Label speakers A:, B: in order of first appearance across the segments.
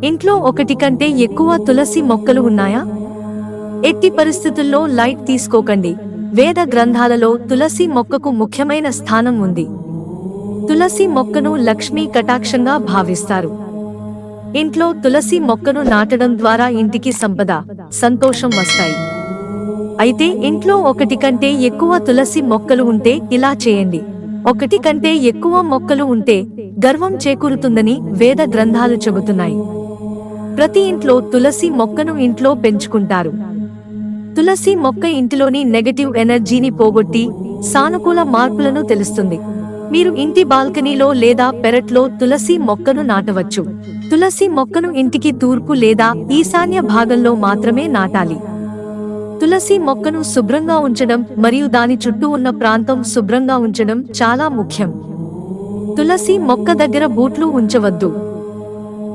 A: ఇంట్లో ఒకటి కంటే ఎక్కువ తులసి మొక్కలు ఉన్నాయా? ఎట్టి పరిస్థితుల్లో లైట్ తీసుకోకండి. వేద గ్రంథాలలో తులసి మొక్కకు ముఖ్యమైన స్థానం ఉంది. తులసి మొక్కను లక్ష్మీ కటాక్షంగా భావిస్తారు. ఇంట్లో తులసి మొక్కను నాటడం ద్వారా ఇంటికి సంపద, సంతోషం వస్తాయి. అయితే ఇంట్లో ఒకటి కంటే ఎక్కువ తులసి మొక్కలు ఉంటే ఇలా చేయండి. ఒకటి కంటే ఎక్కువ మొక్కలు ఉంటే గర్వం చేకూరుతుందని వేద గ్రంథాలు చెబుతున్నాయి. ప్రతి ఇంట్లో తులసి మొక్కను ఇంట్లో పెంచుకుంటారు. తులసి మొక్క ఇంటిలోని నెగటివ్ ఎనర్జీని పోగొట్టి సానుకూల మార్పులను తెలుస్తుంది. మీరు ఇంటి బాల్కనీలో లేదా పెరట్లో తులసి మొక్కను నాటవచ్చు. తులసి మొక్కను ఇంటికి తూర్పు లేదా ఈశాన్య భాగంలో మాత్రమే నాటాలి. తులసి మొక్కను శుభ్రంగా ఉంచడం మరియు దాని చుట్టూ ఉన్న ప్రాంతం శుభ్రంగా ఉంచడం చాలా ముఖ్యం. తులసి మొక్క దగ్గర బూట్లు ఉంచవద్దు.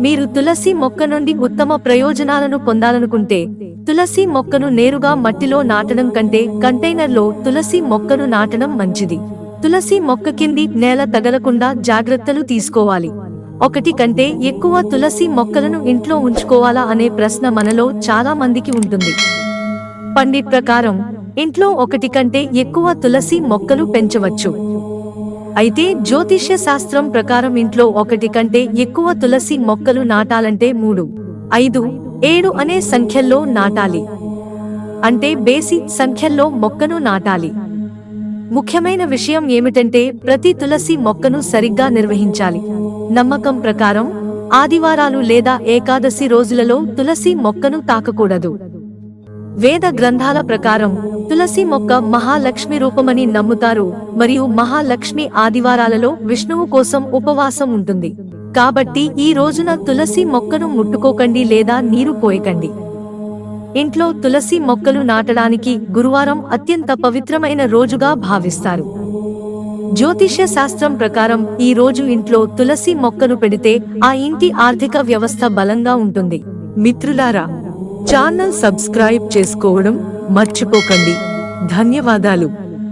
A: మీరు తులసి మొక్క నుండి ఉత్తమ ప్రయోజనాలను పొందాలనుకుంటే తులసి మొక్కను నేరుగా మట్టిలో నాటడం కంటే కంటైనర్లో తులసి మొక్కను నాటడం మంచిది. తులసి మొక్క కింది నేల తగలకుండా జాగ్రత్తలు తీసుకోవాలి. ఒకటి కంటే ఎక్కువ తులసి మొక్కలను ఇంట్లో ఉంచుకోవాలా అనే ప్రశ్న మనలో చాలా మందికి ఉంటుంది. పండిట్ ప్రకారం ఇంట్లో ఒకటి కంటే ఎక్కువ తులసి మొక్కలు పెంచవచ్చు. అయితే జ్యోతిష్య శాస్త్రం ప్రకారం ఇంట్లో ఒకటి కంటే ఎక్కువ తులసి మొక్కలు నాటాలంటే 3, 5, 7 అనే సంఖ్యల్లో నాటాలి. అంటే బేసి సంఖ్యల్లో మొక్కను నాటాలి. ముఖ్యమైన విషయం ఏమిటంటే ప్రతి తులసి మొక్కను సరిగ్గా నిర్వహించాలి. నమ్మకం ప్రకారం ఆదివారాలు లేదా ఏకాదశి రోజులలో తులసి మొక్కను తాకకూడదు. వేద గ్రంథాల ప్రకారం తులసి మొక్క మహాలక్ష్మి రూపమని నమ్ముతారు మరియు మహాలక్ష్మి ఆదివారాలలో విష్ణువు కోసం ఉపవాసం ఉంటుంది. కాబట్టి ఈ రోజున తులసి మొక్కను ముట్టుకోకండి లేదా నీరు పోయకండి. ఇంట్లో తులసి మొక్కలు నాటడానికి గురువారం అత్యంత పవిత్రమైన రోజుగా భావిస్తారు. జ్యోతిష్య శాస్త్రం ప్రకారం ఈ రోజు ఇంట్లో తులసి మొక్కను పెడితే ఆ ఇంటి ఆర్థిక వ్యవస్థ బలంగా ఉంటుంది. మిత్రులారా, ఛానల్ సబ్స్క్రైబ్ చేసుకోవడం మర్చిపోకండి. ధన్యవాదాలు.